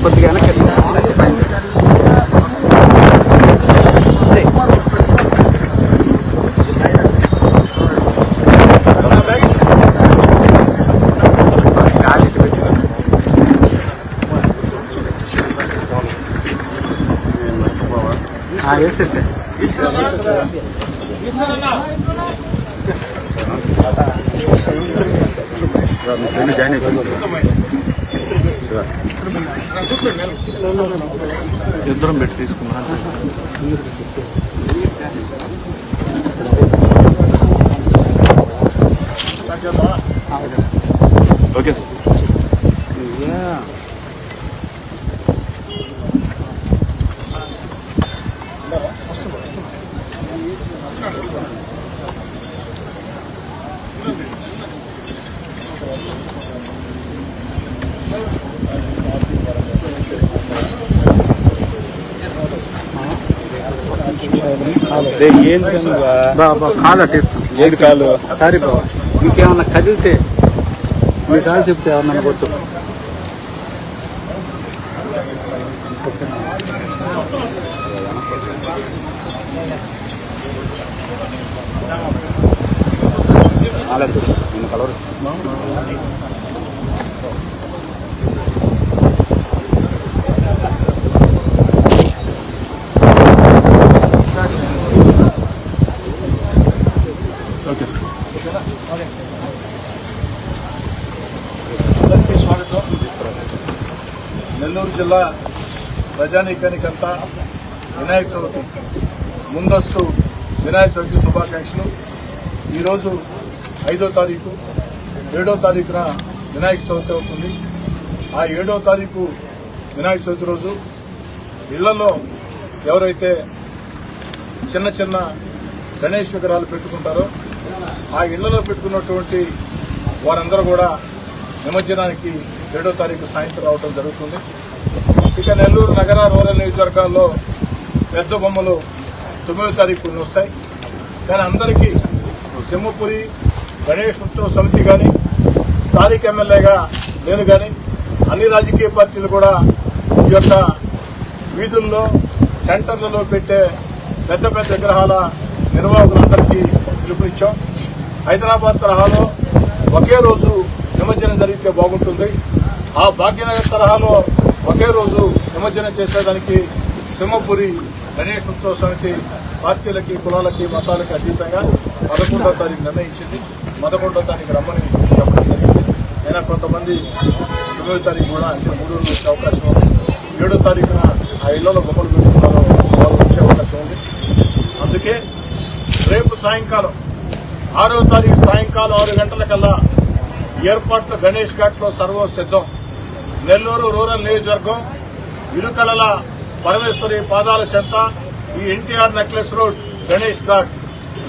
కొద్దిగా వేసేసే జాయిన్ ఇద్దరం పెట్టి తీసుకున్నా ఓకే సార్. కాలు అట్టేసుకున్నాం. ఏది కాలు? సారీ బాబా, ఇంకేమన్నా కదిలితే మీ కాలు చెప్తే ఏమన్నా కూర్చో. నేను కలవరిస్తాను. అందరికీ స్వాగతం. నెల్లూరు జిల్లా ప్రజానీకానికంతా వినాయక చవితి ముందస్తు వినాయక చవితి శుభాకాంక్షలు. ఈరోజు 5వ తారీఖు, 7వ తారీఖున వినాయక చవితి అవుతుంది. ఆ 7వ తారీఖు వినాయక చవితి రోజు ఇళ్లలో ఎవరైతే చిన్న చిన్న గణేష్ విగ్రహాలు పెట్టుకుంటారో ఆ ఇళ్లలో పెట్టుకున్నటువంటి వారందరూ కూడా నిమజ్జనానికి 7వ తారీఖు సాయంత్రం రావడం జరుగుతుంది. ఇక నెల్లూరు నగర రూరల్ నియోజకవర్గాల్లో పెద్ద బొమ్మలు 9వ తారీఖు వస్తాయి. కానీ అందరికీ సింహపురి గణేష్ ఉత్సవ సమితి కానీ స్థానిక ఎమ్మెల్యేగా నేను కానీ అన్ని రాజకీయ పార్టీలు కూడా ఈ యొక్క వీధుల్లో సెంటర్లలో పెట్టే పెద్ద పెద్ద విగ్రహాల నిర్వాహకులందరికీ పిలుపునిచ్చాం. హైదరాబాద్ తరహాలో ఒకే రోజు నిమజ్జనం జరిగితే బాగుంటుంది. ఆ భాగ్యనగర్ తరహాలో ఒకే రోజు నిమజ్జనం చేసేదానికి సింహపురి గణేష్ ఉత్సవ సమితి పార్టీలకి, కులాలకి, మతాలకి అతీతంగా 11వ తారీఖు నిర్ణయించింది. 11వ తారీఖు రమ్మని చెప్పడం జరిగింది. అయినా కొంతమంది 9వ తారీఖు కూడా ఇంకా 3 రోజులు వచ్చే అవకాశం ఉంది. 7వ తారీఖున ఆ ఇళ్లలో బొమ్మలు పెట్టుకున్నారో వాళ్ళు వచ్చే అవకాశం ఉంది. అందుకే రేపు సాయంకాలం 6వ తారీఖు సాయంకాలం 6 గంటలకల్లా ఏర్పాట్లు గణేష్ ఘాట్లో సర్వం సిద్ధం. నెల్లూరు రూరల్ నియోజకవర్గం ఇరుకళల పరమేశ్వరి పాదాల చెంత ఈ NTR necklace road Ganesh ghat,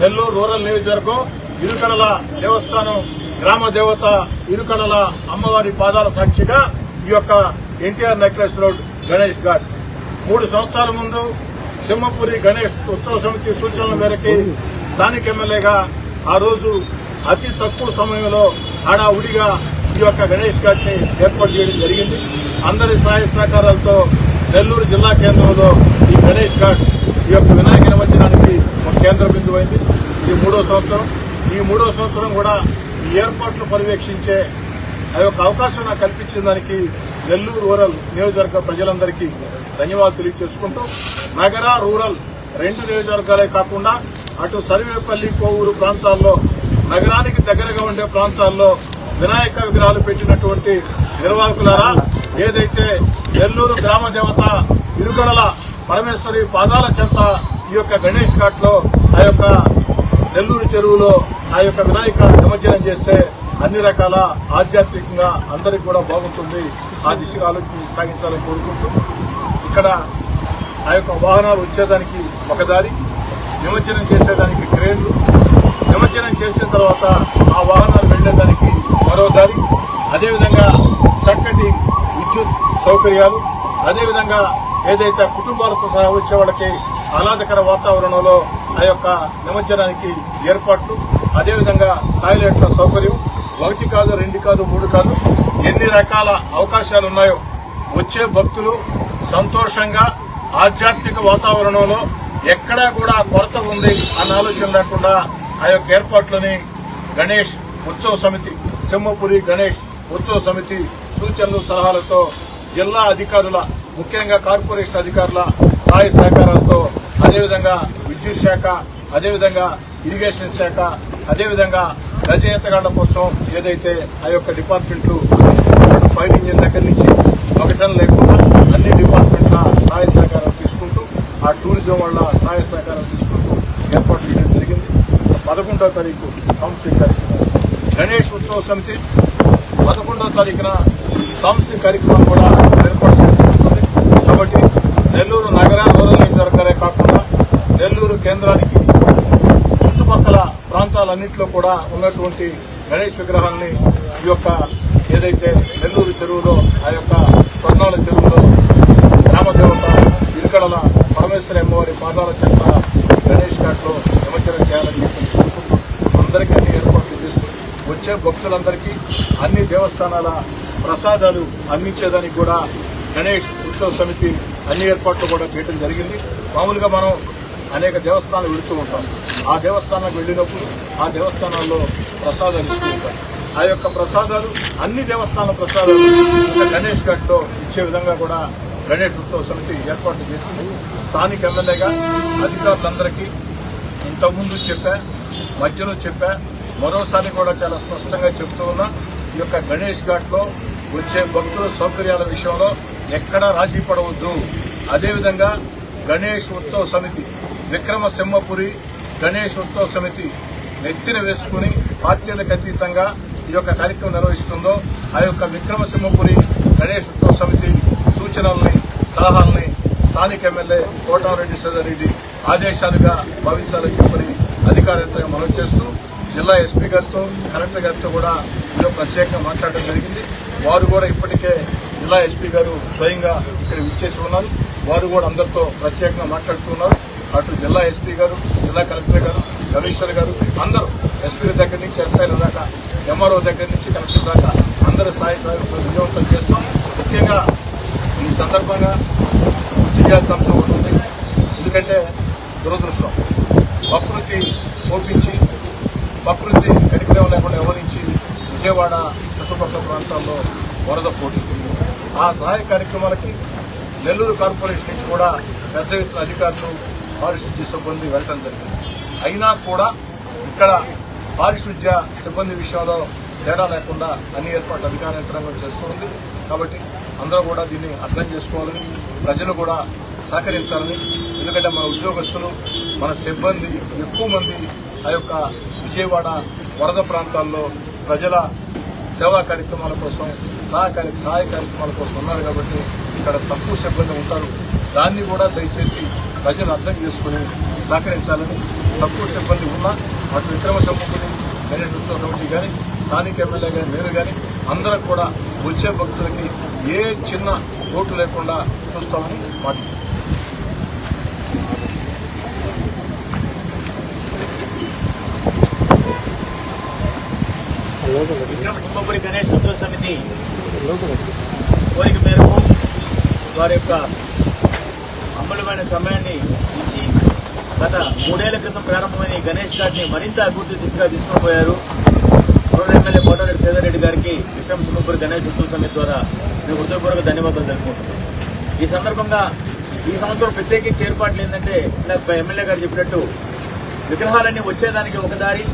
Nellore rural నియోజకవర్గం ఇరుకళల దేవస్థానం గ్రామ దేవత ఇరుకళల అమ్మవారి పాదాల సాక్షిగా ఈ యొక్క ఎన్టీఆర్ నెక్లెస్ రోడ్ గణేష్ ఘాట్ 3 సంవత్సరాల ముందు సింహపురి గణేష్ ఉత్సవ సమితి సూచనల మేరకి స్థానిక ఎమ్మెల్యేగా ఆ రోజు అతి తక్కువ సమయంలో హడావుడిగా ఈ యొక్క గణేష్ ఘాట్ ని ఏర్పాటు చేయడం జరిగింది. అందరి సహాయ సహకారాలతో నెల్లూరు జిల్లా కేంద్రంలో ఈ గణేష్ ఘాట్ ఈ యొక్క వినాయక నిమజ్జనానికి ఒక కేంద్ర బిందువు అయింది. ఇది 3వ సంవత్సరం. ఈ 3వ సంవత్సరం కూడా ఈ ఏర్పాట్లు పర్యవేక్షించే ఆ యొక్క అవకాశం నాకు కల్పించిన దానికి నెల్లూరు రూరల్ నియోజకవర్గ ప్రజలందరికీ ధన్యవాదాలు తెలియజేసుకుంటూ నగర రూరల్ 2 నియోజకవర్గాలే కాకుండా అటు సర్వేపల్లి, కోవూరు ప్రాంతాల్లో నగరానికి దగ్గరగా ఉండే ప్రాంతాల్లో వినాయక విగ్రహాలు పెట్టినటువంటి నిర్వాహకులారా, ఏదైతే నెల్లూరు గ్రామ దేవత ఇరుకడల పరమేశ్వరి పాదాల చెంత ఈ యొక్క గణేష్ ఘాట్ లో ఆ యొక్క నెల్లూరు చెరువులో ఆ యొక్క వినాయక నిమజ్జనం చేస్తే అన్ని రకాల ఆధ్యాత్మికంగా అందరికీ కూడా బాగుంటుంది. ఆ దిశగా ఆలోచన సాగించాలని కోరుకుంటూ ఇక్కడ ఆ యొక్క వాహనాలు వచ్చేదానికి ఒక దారి, నిమజ్జనం చేసేదానికి క్రేన్లు, నిమజ్జనం చేసిన తర్వాత ఆ వాహనాలు వెళ్లేదానికి మరో దారి, అదేవిధంగా చక్కటి విద్యుత్ సౌకర్యాలు, అదేవిధంగా ఏదైతే కుటుంబాలతో సహా వచ్చే వాళ్ళకి ఆహ్లాదకర వాతావరణంలో ఆ యొక్క నిమజ్జనానికి ఏర్పాట్లు, అదేవిధంగా టాయిలెట్ల సౌకర్యం 1 కాదు, 2 కాదు, 3 కాదు, ఎన్ని రకాల అవకాశాలు ఉన్నాయో వచ్చే భక్తులు సంతోషంగా ఆధ్యాత్మిక వాతావరణంలో ఎక్కడా కూడా కొరత ఉంది అన్న ఆలోచన లేకుండా ఆ యొక్క ఏర్పాట్లని గణేష్ ఉత్సవ సమితి, సింహపురి గణేష్ ఉత్సవ సమితి సూచనలు సలహాలతో జిల్లా అధికారుల, ముఖ్యంగా కార్పొరేషన్ అధికారుల సహాయ సహకారాలతో, అదేవిధంగా విద్యుత్ శాఖ, అదేవిధంగా ఇరిగేషన్ శాఖ, అదేవిధంగా రచయితగాళ్ల కోసం ఏదైతే ఆ యొక్క డిపార్ట్మెంట్లు ఫైర్ ఇంజిన్ దగ్గర నుంచి ఒకటం లేకుండా అన్ని డిపార్ట్మెంట్ల సహాయ సహకారాలు తీసుకుంటూ, ఆ టూరిజం వల్ల సహాయ సహకారాలు తీసుకుంటూ ఏర్పాటు చేయడం జరిగింది. 11వ తారీఖు సాంస్కృతిక కార్యక్రమం గణేష్ ఉత్సవ సమితి 11వ తారీఖున సాంస్కృతిక కార్యక్రమం కూడా ఏర్పాటు చేయబడుతుంది. కాబట్టి నెల్లూరు నగర రూరల్ నియోజకవర్గాలే కాకుండా నెల్లూరు కేంద్రానికి చుట్టుపక్కల ప్రాంతాలన్నింటిలో కూడా ఉన్నటువంటి గణేష్ విగ్రహాలని ఈ యొక్క ఏదైతే నెల్లూరు చెరువులో, ఆ యొక్క స్వర్ణాల చెరువులో గ్రామదేవత ఇరుకడల పరమేశ్వరి అమ్మవారి పాదాల చెంత గణేష్ ఘాట్లో నిమజ్జనం చేయాలని చెప్పి అందరికీ అన్ని ఏర్పాట్లు చేస్తూ వచ్చే భక్తులందరికీ అన్ని దేవస్థానాల ప్రసాదాలు అందించేదానికి కూడా గణేష్ ఉత్సవ సమితి అన్ని ఏర్పాట్లు కూడా చేయడం జరిగింది. మామూలుగా మనం అనేక దేవస్థానాలు వెళుతూ ఉంటాం. ఆ దేవస్థానాలకు వెళ్ళినప్పుడు ఆ దేవస్థానాల్లో ప్రసాదాలు ఇస్తూ ఉంటాం. ఆ యొక్క ప్రసాదాలు అన్ని దేవస్థాన ప్రసాదాలు గణేష్ ఘాట్లో ఇచ్చే విధంగా కూడా గణేష్ ఉత్సవ సమితి ఏర్పాట్లు చేసింది. స్థానిక ఎమ్మెల్యేగా అధికారులందరికీ ఇంతకుముందు చెప్పా, మధ్యలో చెప్పా, మరోసారి కూడా చాలా స్పష్టంగా చెప్తూ ఉన్నా, ఈ యొక్క గణేష్ ఘాట్లో వచ్చే భక్తుల సౌకర్యాల విషయంలో ఎక్కడా రాజీ పడవద్దు. అదేవిధంగా గణేష్ ఉత్సవ సమితి, విక్రమసింహపురి గణేష్ ఉత్సవ సమితి నెత్తిన వేసుకుని పార్టీలకు అతీతంగా ఈ యొక్క కార్యక్రమం నిర్వహిస్తుందో ఆ యొక్క విక్రమసింహపురి గణేష్ ఉత్సవ సమితి సూచనల్ని, సలహాలని స్థానిక ఎమ్మెల్యే కోటారెడ్డి సోదరెడ్డి ఆదేశాలుగా భావించాలని చెప్పని అధికారులతో మనం చేస్తూ జిల్లా ఎస్పీ గారితో, కలెక్టర్ గారితో కూడా ఇందులో ప్రత్యేకంగా మాట్లాడడం జరిగింది. వారు కూడా ఇప్పటికే జిల్లా ఎస్పీ గారు స్వయంగా ఇక్కడ విచ్చేసి ఉన్నారు. వారు కూడా అందరితో ప్రత్యేకంగా మాట్లాడుతున్నారు. అటు జిల్లా ఎస్పీ గారు, జిల్లా కలెక్టర్ గారు, కమిషనర్ గారు అందరూ ఎస్పీ దగ్గర నుంచి ఎస్ఐల దాకా, ఎంఆర్ఓ దగ్గర నుంచి కలెక్టర్ దాకా అందరూ సాయ సహకారాలతో విజయవంతం చేస్తాం. ముఖ్యంగా ఈ సందర్భంగా చేయాల్సిన అంశం ఉంటుంది. ఎందుకంటే దురదృష్టం, ప్రకృతి కోపించి, ప్రకృతి కనికరం లేకుండా వ్యవహరించి విజయవాడ చుట్టుపక్కల ప్రాంతాల్లో వరద పోటీంది. ఆ సహాయ కార్యక్రమాలకి నెల్లూరు కార్పొరేషన్ నుంచి కూడా పెద్ద ఎత్తున అధికారులు, పారిశుద్ధ్య సిబ్బంది వెళ్ళడం జరిగింది. అయినా కూడా ఇక్కడ పారిశుద్ధ్య సిబ్బంది విషయంలో తేడా లేకుండా అన్ని ఏర్పాట్లు అధికార యంత్రాంగం చేస్తూ ఉంది. కాబట్టి అందరూ కూడా దీన్ని అర్థం చేసుకోవాలని, ప్రజలు కూడా సహకరించాలని. ఎందుకంటే మన ఉద్యోగస్తులు, మన సిబ్బంది ఎక్కువ మంది ఆ యొక్క విజయవాడ వరద ప్రాంతాల్లో ప్రజల సేవా కార్యక్రమాల కోసం, సహాయ కార్యక్రమాల కోసం ఉన్నారు. కాబట్టి ఇక్కడ తక్కువ సిబ్బంది ఉంటారు. దాన్ని కూడా దయచేసి ప్రజలు అర్థం చేసుకుని సహకరించాలని. తక్కువ సిబ్బంది ఉన్నా అటు విక్రమసింహపురి గణేష్ ఉత్సవ కమిటీ కానీ, స్థానిక ఎమ్మెల్యే కానీ, నేను కానీ అందరం కూడా వచ్చే భక్తులకి ఏ చిన్న లోటు లేకుండా చూస్తామని మాటించారు. విక్రమసింహపురి గణేష్ ఉత్సవ సమితి కోరిక మేరకు వారి యొక్క అమూల్యమైన సమయాన్ని ఇచ్చి గత 3 ఏళ్ల క్రితం ప్రారంభమైన గణేష్ ఘాట్ని మరింత అభివృద్ధి దిశగా తీసుకుపోయారు. రూరల్ ఎమ్మెల్యే కోటారెడ్డి సోదరెడ్డి గారికి విక్రమసింహపురి గణేష్ ఉత్సవ సమితి ద్వారా మేము హృదయపూర్వక ధన్యవాదాలు తెలుపుకుంటున్నాం. ఈ సందర్భంగా ఈ సంవత్సరం ప్రత్యేకించి ఏర్పాట్లు ఏంటంటే ఎమ్మెల్యే గారు చెప్పినట్టు విగ్రహాలన్నీ వచ్చేదానికి ఒక దారి,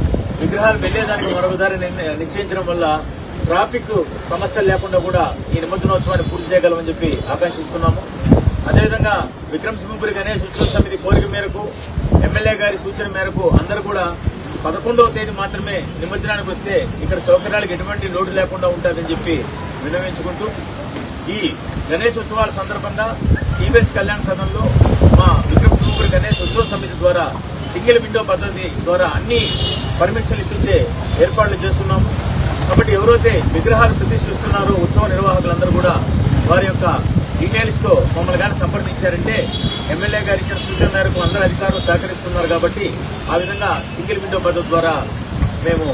విగ్రహాలు వెళ్లేదానికి మరొక దారి నిశ్చయించడం వల్ల ట్రాఫిక్ సమస్యలు లేకుండా కూడా ఈ నిమజ్జనోత్సవాన్ని పూర్తి చేయగలమని చెప్పి ఆకాంక్షిస్తున్నాము. అదేవిధంగా విక్రమసింహపురి గణేష్ ఉత్సవ సమితి కోరిక మేరకు, ఎమ్మెల్యే గారి సూచన మేరకు అందరూ కూడా 11వ తేదీ మాత్రమే నిమజ్జనానికి వస్తే ఇక్కడ సౌకర్యాలకు ఎటువంటి లోటు లేకుండా ఉంటుందని చెప్పి విన్నవించుకుంటూ, ఈ గణేష్ ఉత్సవాల సందర్భంగా టీబీఎస్ కళ్యాణ సదనంలో మా విక్రమసింహపురి గణేష్ ఉత్సవ సమితి ద్వారా సింగిల్ విండో పద్ధతి ద్వారా అన్ని పర్మిషన్లు ఇప్పించే ఏర్పాట్లు చేస్తున్నాము. కాబట్టి ఎవరైతే విగ్రహాలు ప్రతిష్ఠిస్తున్నారో ఉత్సవ నిర్వాహకులందరూ కూడా వారి యొక్క డీటెయిల్స్ తో మమ్మల్ని కానీ సంప్రదించారంటే ఎమ్మెల్యే గారు ఇచ్చిన సూచన మేరకు అందరూ అధికారులు సహకరిస్తున్నారు. కాబట్టి ఆ విధంగా సింగిల్ విండో పద్ధతి ద్వారా మేము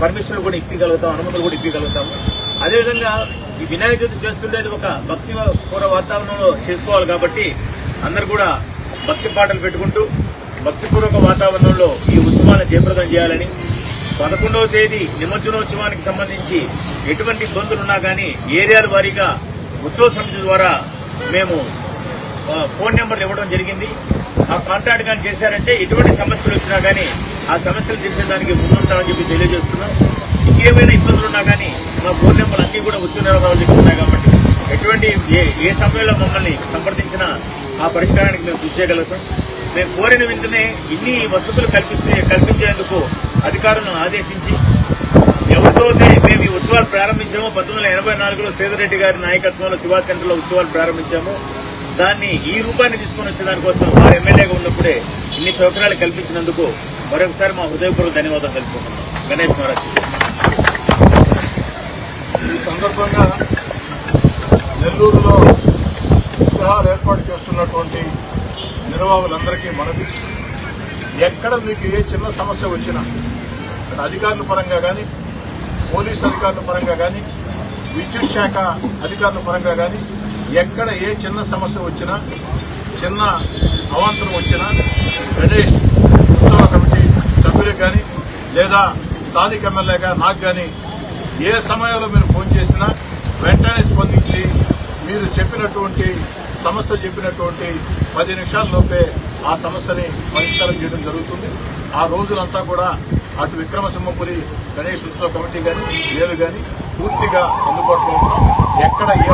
పర్మిషన్లు కూడా ఇప్పగలుగుతాం, అనుమతులు కూడా ఇప్పగలుగుతాము. అదేవిధంగా ఈ వినాయక చవితి చేస్తుండేది ఒక భక్తి పూర్వ వాతావరణంలో చేసుకోవాలి కాబట్టి అందరు కూడా భక్తి పాటలు పెట్టుకుంటూ భక్తిపూర్వక వాతావరణంలో ఈ ఉత్సవాలను జయప్రదం చేయాలని 11వ తేదీ నిమజ్జనోత్సవానికి సంబంధించి ఎటువంటి ఇబ్బందులున్నా కానీ ఏరియాల వారీగా ఉత్సవ సమితి ద్వారా మేము ఫోన్ నెంబర్లు ఇవ్వడం జరిగింది. ఆ కాంటాక్ట్ కానీ చేశారంటే ఎటువంటి సమస్యలు వచ్చినా కానీ ఆ సమస్యలు తీర్చేదానికి ముందుంటామని చెప్పి తెలియజేస్తున్నాం. ఇంకేమైనా ఇబ్బందులున్నా కానీ మా ఫోన్ నెంబర్లు అన్ని కూడా ఉత్సవ నిర్వాహకులు ఉన్నాయి కాబట్టి ఎటువంటి ఏ సమయంలో మమ్మల్ని సంప్రదించినా ఆ పరిష్కారానికి మేము కృషి చేయగలుగుతాం. మేము కోరిన వెంటనే ఇన్ని వసతులు కల్పించేందుకు అధికారులను ఆదేశించి ఎవరితో మేము ఈ ఉత్సవాలు ప్రారంభించామో 1984లో సేదరెడ్డి గారి నాయకత్వంలో శివా సెంటర్లో ఉత్సవాలు ప్రారంభించాము. దాన్ని ఈ రూపాన్ని తీసుకుని వచ్చే దానికోసం వారు ఎమ్మెల్యేగా ఉన్నప్పుడే ఇన్ని సౌకర్యాలు కల్పించినందుకు మరొకసారి మా హృదయపూర్వక ధన్యవాదాలు తెలుపుకుంటున్నాం. గణేష్ మహారాజ్ ఈ సందర్భంగా నెల్లూరులో విగ్రహాలు ఏర్పాటు చేస్తున్నటువంటి నిర్వాహకులందరికీ మనవి, ఎక్కడ మీకు ఏ చిన్న సమస్య వచ్చినా అధికారుల పరంగా కానీ పోలీసు అధికారుల పరంగా కానీ విద్యుత్ శాఖ అధికారుల పరంగా కానీ ఎక్కడ ఏ చిన్న సమస్య వచ్చినా చిన్న అవాంతరం వచ్చినా గణేష్ ఉత్సవ కమిటీ సభ్యులకు కానీ లేదా స్థానిక ఎమ్మెల్యేగా నాకు కానీ ఏ సమయంలో మీరు ఫోన్ చేసినా వెంటనే స్పందించి మీరు చెప్పినటువంటి సమస్య చెప్పినటువంటి 10 నిమిషాల లోపే ఆ సమస్యని పరిష్కారం చేయడం జరుగుతుంది. ఆ రోజులంతా కూడా అటు విక్రమసింహపురి గణేష్ ఉత్సవ కమిటీ కానీ నేను కానీ పూర్తిగా అందుబాటులో ఉంటాం. ఎక్కడ ఏ